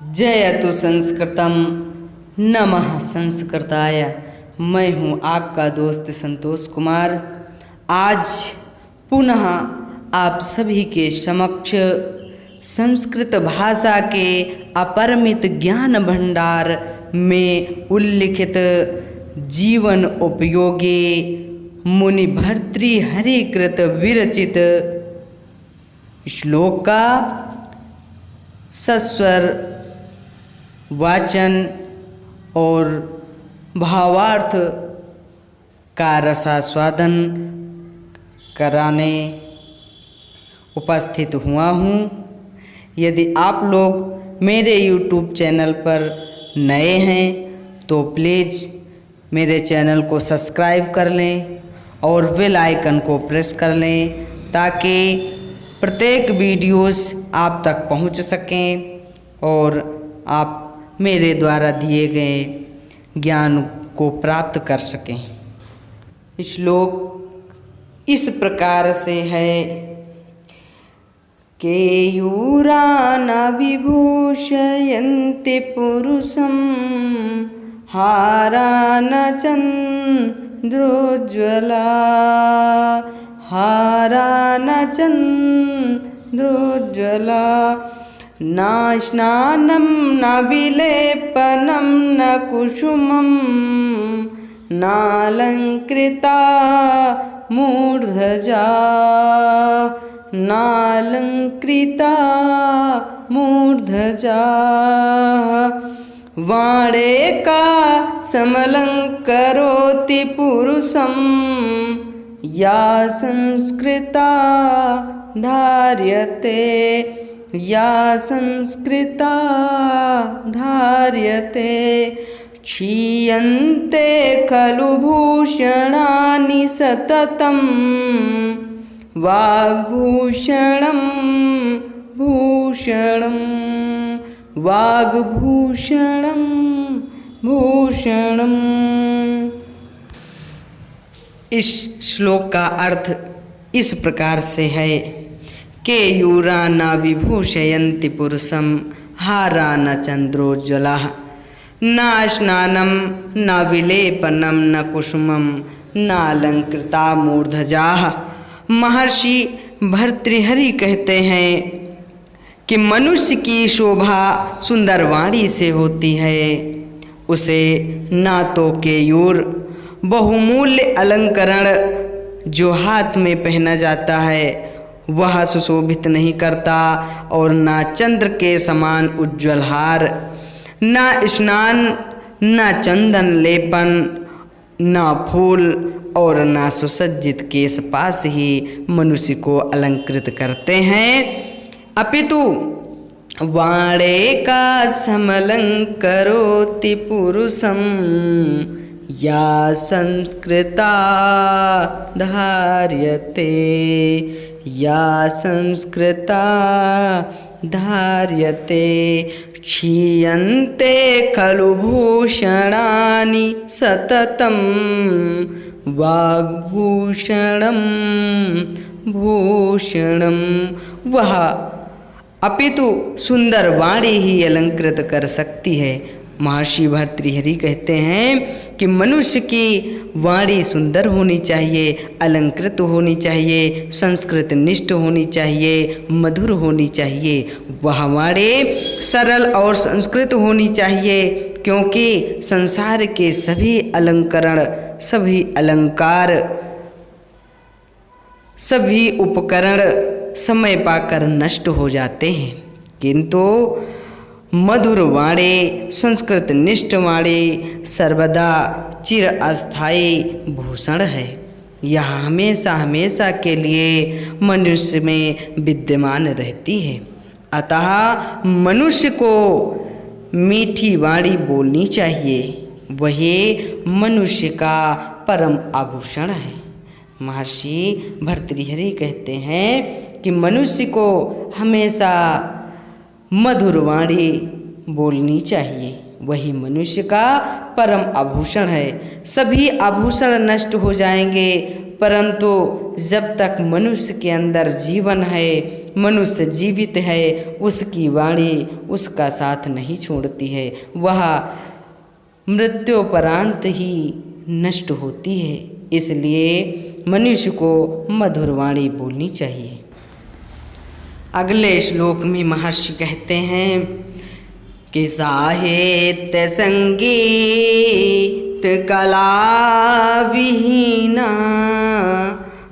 जयतु संस्कृतम नमः संस्कृताय। मैं हूँ आपका दोस्त संतोष कुमार। आज पुनः आप सभी के समक्ष संस्कृत भाषा के अपरिमित ज्ञान भंडार में उल्लिखित जीवन उपयोगी मुनि भर्तृहरिकृत विरचित श्लोक का सस्वर वाचन और भावार्थ का रसास्वादन कराने उपस्थित हुआ हूँ। यदि आप लोग मेरे YouTube चैनल पर नए हैं तो प्लीज़ मेरे चैनल को सब्सक्राइब कर लें और बेल आइकन को प्रेस कर लें ताकि प्रत्येक वीडियोस आप तक पहुंच सकें और आप मेरे द्वारा दिए गए ज्ञान को प्राप्त कर सकें। श्लोक इस प्रकार से है। केयूरान विभूषयन्ति पुरुषं हारान चन्द्रोज्ज्वला हारान चन्द्रोज्ज्वला न स्नानं न विलेपनं न कुसुमं नालंकृता मूर्धजा नालंकृता मूर्धजा वाणे का समलंकरोति पुरुषं या संस्कृता धार्यते या संस्कृता धार्यते क्षीयन्ते खलु भूषणानि सततं वाग्भूषणं भूषणं वाग्भूषणं भूषणम्। इस श्लोक का अर्थ इस प्रकार से है के यूरा न विभूषयन्ति पुरुषं हारा न चंद्रोज्ज्वला न स्नानं न विलेपनं न कुसुमं न अलंकृता मूर्धजा। महर्षि भर्तृहरि कहते हैं कि मनुष्य की शोभा सुंदर वाणी से होती है। उसे ना तो केयूर बहुमूल्य अलंकरण जो हाथ में पहना जाता है वह सुशोभित नहीं करता और ना चंद्र के समान उज्ज्वल हार, ना स्नान, ना चंदन लेपन, ना फूल और ना सुसज्जित केश पास ही मनुष्य को अलंकृत करते हैं, अपितु वाणे का समलंकरोति पुरुषं या संस्कृता धार्यते या संस्कृता धार्यते क्षीयन्ते खलु भूषणानि सततं वाग्भूषणं भूषणं। वह अपितु सुंदर वाणी ही अलंकृत कर सकती है। महर्षि भर्तृहरि कहते हैं कि मनुष्य की वाणी सुंदर होनी चाहिए, अलंकृत होनी चाहिए, संस्कृत निष्ठ होनी चाहिए, मधुर होनी चाहिए। वह वाणी सरल और संस्कृत होनी चाहिए क्योंकि संसार के सभी अलंकरण, सभी अलंकार, सभी उपकरण समय पाकर नष्ट हो जाते हैं, किंतु मधुर वाणी, संस्कृत निष्ठ वाणी सर्वदा चिर अस्थायी भूषण है। यह हमेशा हमेशा के लिए मनुष्य में विद्यमान रहती है। अतः मनुष्य को मीठी वाणी बोलनी चाहिए, वही मनुष्य का परम आभूषण है। महर्षि भर्तृहरि कहते हैं कि मनुष्य को हमेशा मधुर वाणी बोलनी चाहिए, वही मनुष्य का परम आभूषण है। सभी आभूषण नष्ट हो जाएंगे परंतु जब तक मनुष्य के अंदर जीवन है, मनुष्य जीवित है, उसकी वाणी उसका साथ नहीं छोड़ती है, वह मृत्योपरांत ही नष्ट होती है। इसलिए मनुष्य को मधुर वाणी बोलनी चाहिए। अगले श्लोक में महर्षि कहते हैं कि साहित्य संगीत कला विहीना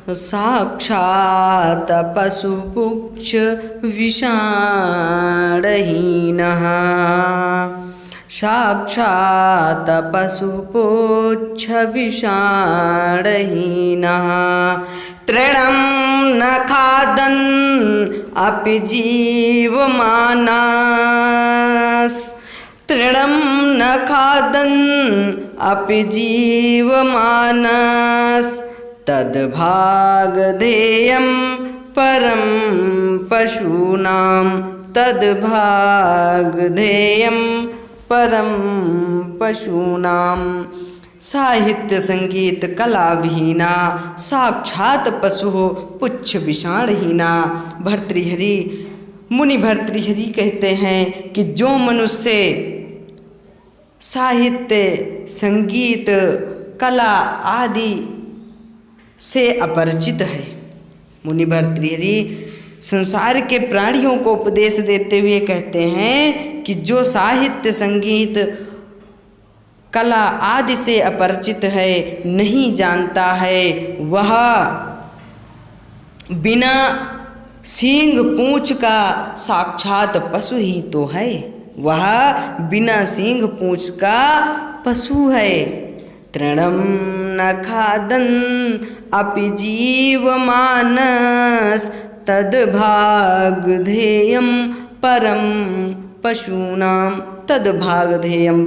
साक्षात पशुपुच्छ विषाणहीनः साक्षात पशुपुच्छ विषाणहीनः तृणं न खादन् अपि जीवमानस् तृणं न खादन् अपि जीवमानस् तद्भागधेयं परं पशूनां तद्भागधेयं परं पशूनां साहित्य संगीत कला विहीना साक्षात पशु पुच्छ विषाणहीना। भर्तृहरि मुनि भर्तृहरि कहते हैं कि जो मनुष्य साहित्य संगीत कला आदि से अपरिचित है, मुनि भर्तृहरि संसार के प्राणियों को उपदेश देते हुए कहते हैं कि जो साहित्य संगीत कला आदि से अपरिचित है, नहीं जानता है, वह बिना सींग पूंछ का साक्षात पशु ही तो है, वह बिना सींग पूंछ का पशु है। तृणं न खादन् अपि जीवमानस् तद्भागधेयं परं पशूनां तद्भागधेयं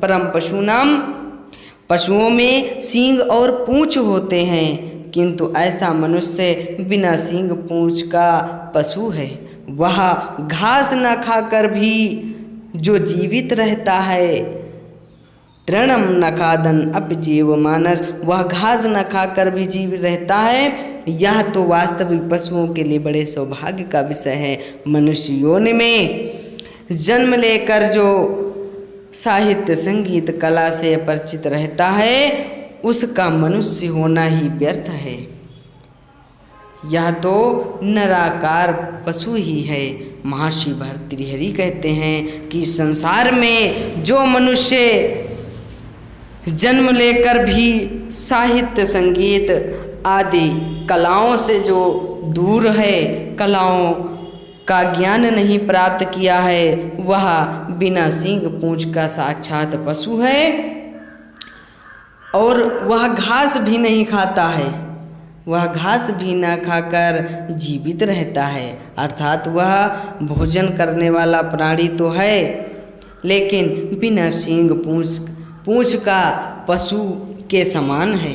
परम पशूनां। पशुओं में सींग और पूंछ होते हैं, किंतु ऐसा मनुष्य बिना सींग पूंछ का पशु है। वह घास न खाकर भी जो जीवित रहता है, तृणम न खादन अपि जीवमानस, वह घास न खाकर भी जीवित रहता है। यह तो वास्तविक पशुओं के लिए बड़े सौभाग्य का विषय है। मनुष्य योनि में जन्म लेकर जो साहित्य संगीत कला से परिचित रहता है, उसका मनुष्य होना ही व्यर्थ है। यह तो निराकार पशु ही है। महर्षि भर्तृहरि कहते हैं कि संसार में जो मनुष्य जन्म लेकर भी साहित्य संगीत आदि कलाओं से जो दूर है, कलाओं का ज्ञान नहीं प्राप्त किया है, वह बिना सींग पूंछ का साक्षात पशु है और वह घास भी नहीं खाता है, वह घास भी न खाकर जीवित रहता है। अर्थात वह भोजन करने वाला प्राणी तो है, लेकिन बिना सींग पूंछ का पशु के समान है।